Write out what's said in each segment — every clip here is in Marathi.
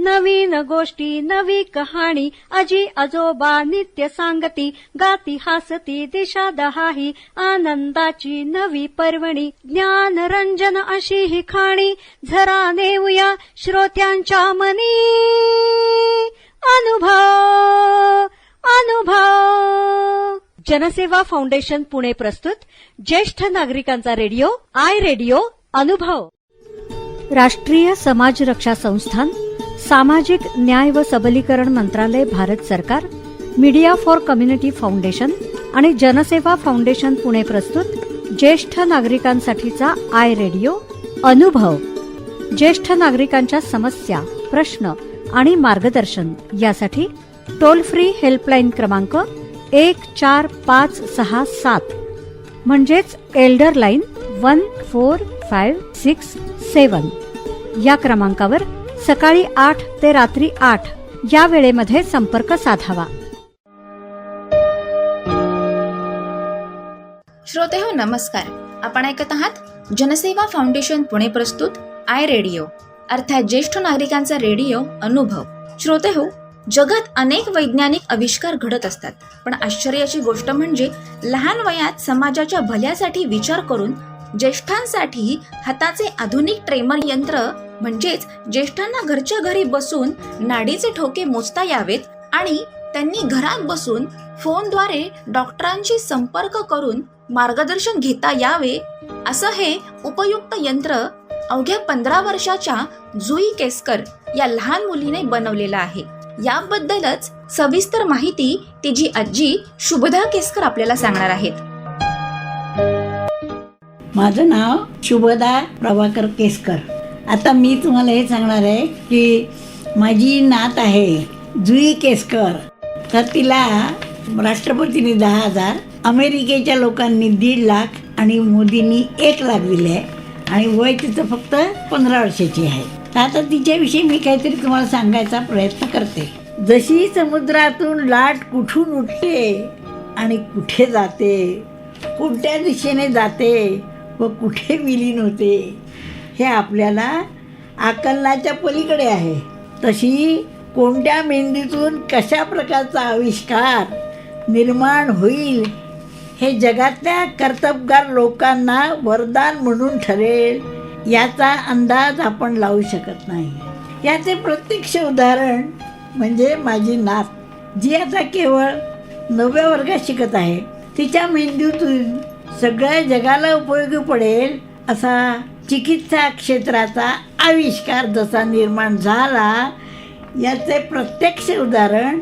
नवीन गोष्टी नवी कहाणी आजी आजोबा नित्य सांगती गाती हसती दिशा दहाही आनंदाची नवी पर्वणी ज्ञान रंजन अशी ही खाणी झरा नेऊया श्रोत्यांच्या मनी अनुभव अनुभव. जनसेवा फाउंडेशन पुणे प्रस्तुत ज्येष्ठ नागरिकांचा रेडिओ आय रेडिओ अनुभव. राष्ट्रीय समाज रक्षा संस्थान, सामाजिक न्याय व सबलीकरण मंत्रालय, भारत सरकार, मीडिया फॉर कम्युनिटी फाउंडेशन आणि जनसेवा फाउंडेशन पुणे प्रस्तुत ज्येष्ठ नागरिकांसाठीचा आय रेडिओ अनुभव. ज्येष्ठ नागरिकांच्या समस्या, प्रश्न आणि मार्गदर्शन यासाठी टोल फ्री हेल्पलाईन क्रमांक 14567 म्हणजेच एल्डर लाईन 14567 या क्रमांकावर सकाळी 8 ते रात्री 8 या वेळेमध्ये संपर्क साधावा. श्रोतेहो नमस्कार. आपण ऐकत आहात जनसेवा फाउंडेशन पुणे प्रस्तुत आय रेडिओ अर्थात ज्येष्ठ नागरिकांचा रेडिओ अनुभव. श्रोतेहो, जगात अनेक वैज्ञानिक आविष्कार घडत असतात, पण आश्चर्याची गोष्ट म्हणजे लहान वयात समाजाच्या भल्यासाठी विचार करून ज्येष्ठांसाठी हाताचे आधुनिक ट्रेमर यंत्र म्हणजेच ज्येष्ठांना घरच्या घरी बसून नाडीचे ठोके मोजता यावेत आणि त्यांनी घरात बसून फोनद्वारे डॉक्टरांशी संपर्क करून मार्गदर्शन घेता यावे असं हे उपयुक्त यंत्र अवघ्या 15 वर्षाच्या जुई केसकर या लहान मुलीने बनवलेलं आहे. याबद्दलच सविस्तर माहिती तिची आजी शुभदा केसकर आपल्याला सांगणार आहेत. माझं नाव शुभदा प्रभाकर केसकर. आता मी तुम्हाला हे सांगणार आहे की माझी नात आहे जुई केसकर. तर तिला राष्ट्रपतींनी 10,000, अमेरिकेच्या लोकांनी 1.5 लाख आणि मोदींनी 1 लाख दिले आहे आणि वय तिचं फक्त 15 वर्षाची आहे. तर आता तिच्याविषयी मी काहीतरी तुम्हाला सांगायचा प्रयत्न करते. जशी समुद्रातून लाट कुठून उठते आणि कुठे जाते, कोणत्या दिशेने जाते व कुठे विलीन होते हे आपल्याला आकलनाच्या पलीकडे आहे, तशी कोणत्या मेंदूतून कशा प्रकारचा आविष्कार निर्माण होईल हे जगातल्या कर्तबगार लोकांना वरदान म्हणून ठरेल याचा अंदाज आपण लावू शकत नाही. याचे प्रत्यक्ष उदाहरण म्हणजे माझी नात, जी आता केवळ 9व्या वर्गात शिकत आहे. तिच्या मेंदूतून सगळ्या जगाला उपयोगी पडेल असा चिकित्सा क्षेत्राचा आविष्कार जसा निर्माण झाला, याचे प्रत्यक्ष उदाहरण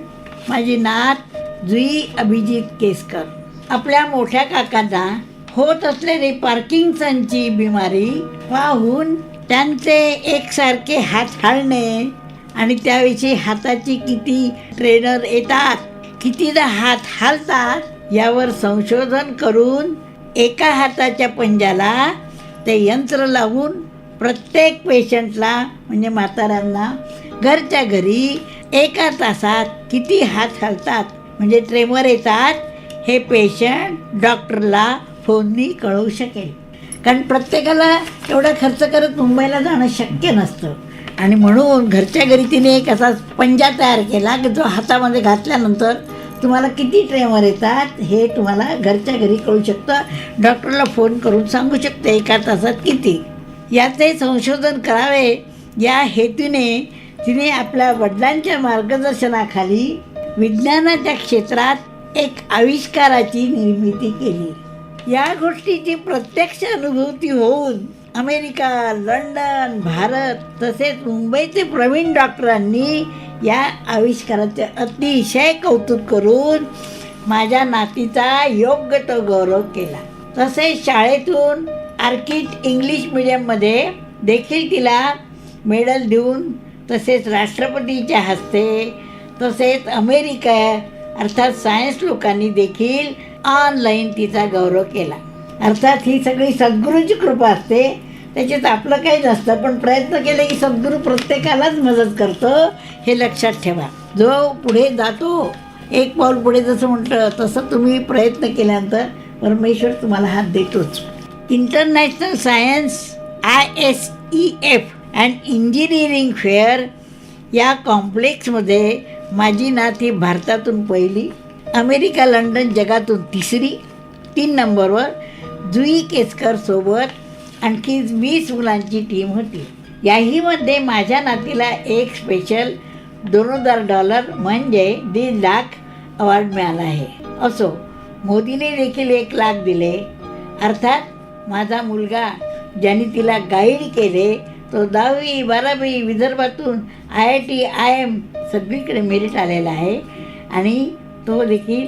माझी नात जुई अभिजित केसकर. आपल्या मोठ्या काकांना होत असलेली पार्किन्सनची बिमारी पाहून त्यांचे एकसारखे हात हालणे आणि त्याविषयी हाताची किती ट्रेनर येतात, कितीदा हात हालतात यावर संशोधन करून एका हाताच्या पंजाला ते यंत्र लावून प्रत्येक पेशंटला म्हणजे म्हाताऱ्यांना घरच्या घरी 1 तासात किती हात हालतात म्हणजे ट्रेमर येतात हे पेशंट डॉक्टरला फोननी कळवू शकेल. कारण प्रत्येकाला एवढा खर्च करत मुंबईला जाणं शक्य नसतं आणि म्हणून घरच्या घरी तिने एक असा पंजा तयार केला की जो हातामध्ये घातल्यानंतर तुम्हाला किती ट्रेमर येतात हे तुम्हाला घरच्या घरी कळू शकतं. डॉक्टरला फोन करून सांगू शकते 1 तासात किती. याचे संशोधन करावे या हेतूने तिने आपल्या वडिलांच्या मार्गदर्शनाखाली विज्ञानाच्या क्षेत्रात एक आविष्काराची निर्मिती केली. या गोष्टीची प्रत्यक्ष अनुभूती होऊन अमेरिका, लंडन, भारत तसेच मुंबईचे प्रवीण डॉक्टरांनी या आविष्काराचे अतिशय कौतुक करून माझ्या नातीचा योग्य तो गौरव केला. तसेच शाळेतून आर्किट इंग्लिश मीडियममध्ये देखील तिला मेडल देऊन तसेच राष्ट्रपतीच्या हस्ते तसेच अमेरिका अर्थात सायन्स लोकांनी देखील ऑनलाईन तिचा गौरव केला. अर्थात ही सगळी सद्गुरूंची कृपा असते, त्याच्यात आपलं काही नसतं, पण प्रयत्न केले की सद्गुरू प्रत्येकालाच मदत करतो हे लक्षात ठेवा. जो पुढे जातो 1 पाऊल पुढे जसं म्हटलं तसं तुम्ही प्रयत्न केल्यानंतर परमेश्वर तुम्हाला हात देतोच. International science ISEF and engineering fair या कॉम्प्लेक्समध्ये माझी नात ही भारतातून पहिली, अमेरिका लंडन जगातून तिसरी, 3 नंबरवर जुई केसकर सोबत आणखी 20 मुलांची टीम होती. याहीमध्ये माझ्या नातीला एक स्पेशल $2,000 म्हणजे 1.5 लाख अवॉर्ड मिळाला आहे. असो, मोदीने देखील 1 लाख दिले. अर्थात माझा मुलगा ज्याने तिला गाईड केले तो 10वी 12वी विदर्भातून IIT IIM सगळीकडे मेरिट आलेला आहे आणि तो देखील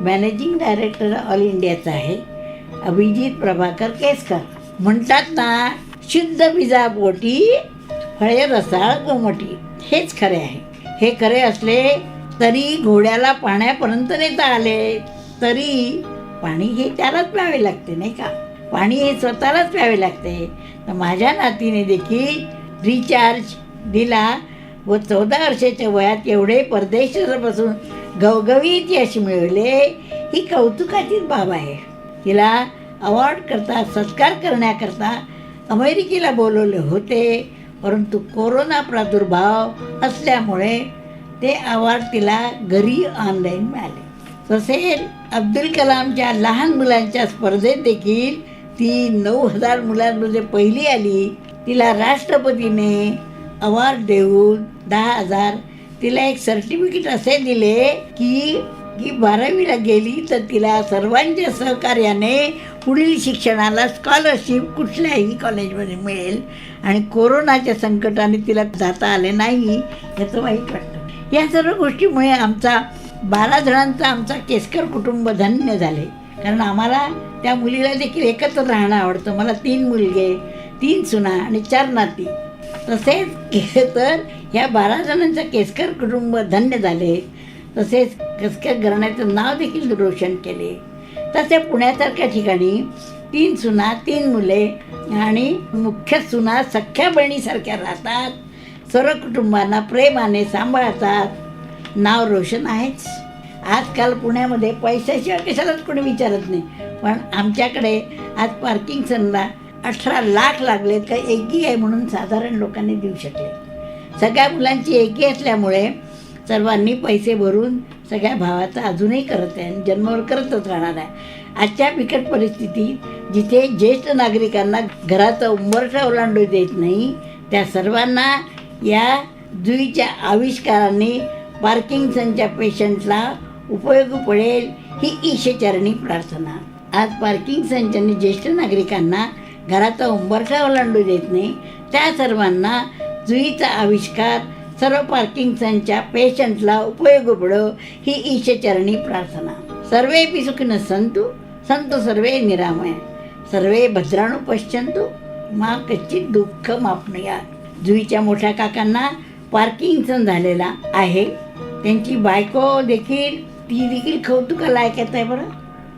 मॅनेजिंग डायरेक्टर ऑल इंडियाचा आहे. अभिजित प्रभाकर केसकर. म्हणतात ना, शुद्ध बीजापोटी फळे रसाळ गोमटी. हेच खरे आहे. हे खरे असले तरी घोड्याला पाण्यापर्यंत नेता आले तरी पाणी हे त्यालाच प्यावे लागते, नाही का? पाणी हे स्वतःलाच प्यावे लागते. तर माझ्या नातीने देखील रिचार्ज दिला व 14 वर्षाच्या वयात एवढे परदेशापासून घवघवीत यश मिळवले. ही कौतुकाचीच बाब आहे. तिला अवॉर्ड करता सत्कार करण्याकरता अमेरिकेला बोलवले होते, परंतु कोरोना प्रादुर्भाव असल्यामुळे ते अवॉर्ड तिला घरी ऑनलाईन मिळाले. तसेच अब्दुल कलामच्या लहान मुलांच्या स्पर्धेत देखील ती 9,000 मुलांमध्ये पहिली आली. तिला राष्ट्रपतीने अवॉर्ड देऊन 10,000 तिला एक सर्टिफिकेट असे दिले की 12वीला गेली तर तिला सर्वांच्या सहकार्याने पुढील शिक्षणाला स्कॉलरशिप कुठल्याही कॉलेजमध्ये मिळेल आणि कोरोनाच्या संकटाने तिला जाता आले नाही याचं वाईट वाटतं. या सर्व गोष्टीमुळे 12 जणांचा आमचा केसकर कुटुंब धन्य झाले. कारण आम्हाला त्या मुलीला देखील एकत्र राहणं आवडतं. मला 3 मुलगे, 3 सुना आणि 4 नाती. तसेच तर ह्या 12 जणांचं केसकर कुटुंब धन्य झाले. तसेच केसकर घराण्याचं नाव देखील रोशन केले. तसे पुण्यासारख्या ठिकाणी 3 सुना, 3 मुले आणि मुख्य सुना सख्या बहिणीसारख्या राहतात. सर्व कुटुंबांना प्रेमाने सांभाळतात. नाव रोशन आहेच. आजकाल पुण्यामध्ये पैशाशिवाय कशालाच कोणी विचारत नाही. पण आमच्याकडे आज पार्किंगसनला 18 लाख लागलेत का एकी आहे म्हणून साधारण लोकांनी देऊ शकले. सगळ्या मुलांची एकी असल्यामुळे सर्वांनी पैसे भरून सगळ्या भावाचं अजूनही करत आहे आणि जन्मावर करतच राहणार आहे. आजच्या बिकट परिस्थितीत जिथे ज्येष्ठ नागरिकांना घराचा उंबरठा ओलांडू देत नाही, त्या सर्वांना या जुईच्या आविष्काराने पार्किन्सनच्या पेशंटला उपयोगी पडेल ही ईशचरणी प्रार्थना. आज पार्किन्सनच्या ज्येष्ठ नागरिकांना घराचा उंबरठा ओलांडू देत नाही, त्या सर्वांना जुईचा आविष्कार सर्व पार्किन्सनच्या पेशंटला उपयोगी पडो ही ईशचरणी प्रार्थना. सर्वेपि सुखिनः सन्तु सन्तु सर्वे निरामय सर्वे भद्राणु पश्यन्तु मा कच्चित दुःखमाप्नुयात्. जुईच्या मोठ्या काकांना पार्किन्सन झालेला आहे. त्यांची बायको देखील ती देखील कौतुकाला ऐकत आहे बरं.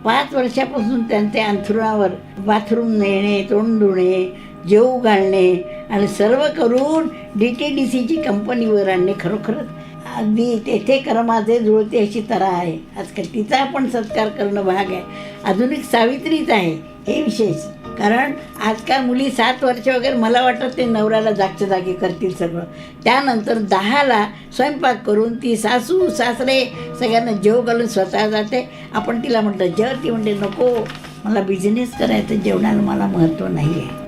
5 वर्षापासून त्यांच्या अंथरुणावर बाथरूम नेणे, तोंड धुणे, जेवू घालणे आणि सर्व करून DTDCची कंपनीवर आणणे खरोखरच अगदी तेथे कर्माचे जुळते अशी तऱ्हा आहे. आजकाल तिचा पण सत्कार करणं भाग आहे. आधुनिक सावित्रीच आहे हे विशेष. कारण आजकाल मुली 7 वर्ष वगैरे मला वाटत ते नवऱ्याला जागच्या जागी करतील सगळं. त्यानंतर 10ला स्वयंपाक करून ती सासू सासरे सगळ्यांना जेव घालून स्वतः जाते. आपण तिला म्हटलं जेव, ती म्हणते नको, मला बिझनेस करायचं, जेवणाला मला महत्त्व नाही आहे.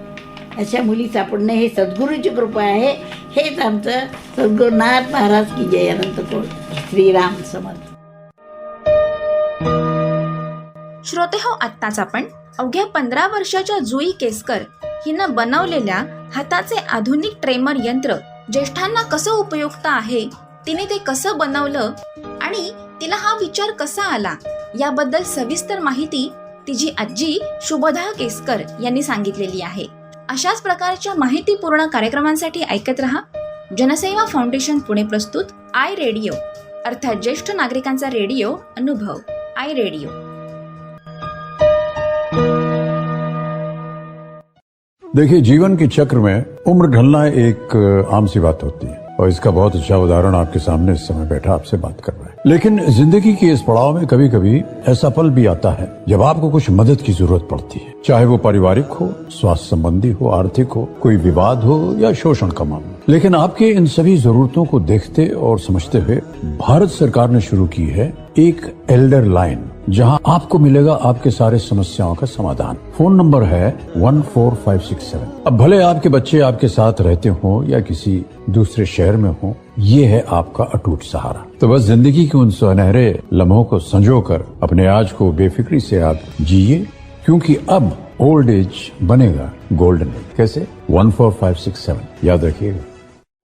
अशा मुली सापडणे हे सद्गुरूची कृपा आहे. हेच आमचं सद्गुरुनाथ महाराज की जय. अनंत कोट श्रीराम समर्थ. श्रोते हो, आत्ताच आपण अवघ्या 15 वर्षाच्या जुई केसकर हिनं बनवलेल्या हाताचे आधुनिक ट्रेमर यंत्र ज्येष्ठांना कसं उपयुक्त आहे, तिने ते कसं बनवलं आणि तिला हा विचार कसा आला याबद्दल सविस्तर माहिती तिची आजी शुभदा केसकर यांनी सांगितलेली आहे. अशाच प्रकारच्या माहितीपूर्ण कार्यक्रमांसाठी ऐकत रहा जनसेवा फाउंडेशन पुणे प्रस्तुत आय रेडिओ, अर्थात ज्येष्ठ नागरिकांचा रेडिओ अनुभव. I radio. देखिए, जीवन के चक्र में उम्र ढलना एक आम सी बात होती है और इसका बहुत अच्छा उदाहरण आपके सामने इस समय बैठा आपसे बात कर रहा है. लेकिन जिंदगी के इस पड़ाव में कभी कभी ऐसा पल भी आता है जब आपको कुछ मदद की जरूरत पड़ती है, चाहे वो पारिवारिक हो, स्वास्थ्य संबंधी हो, आर्थिक हो, कोई विवाद हो या शोषण का मामला. लेकिन आपके इन सभी जरूरतों को देखते और समझते हुए भारत सरकार ने शुरू की है एक एल्डर लाइन, जहां आपको मिलेगा आपके सारे समस्याओं का समाधान। फोन नंबर है 14567। अब भले आपके बच्चे आपके साथ रहते हो या किसी दूसरे शहर में हो, ये है आपका अटूट सहारा। तो बस जिंदगी के उन सुनहरे लम्हों को संजोकर अपने आज को बेफिक्री से आप जिए, क्योंकि अब ओल्ड एज बनेगा गोल्डन एज। कैसे? 14567 याद रखिएगा।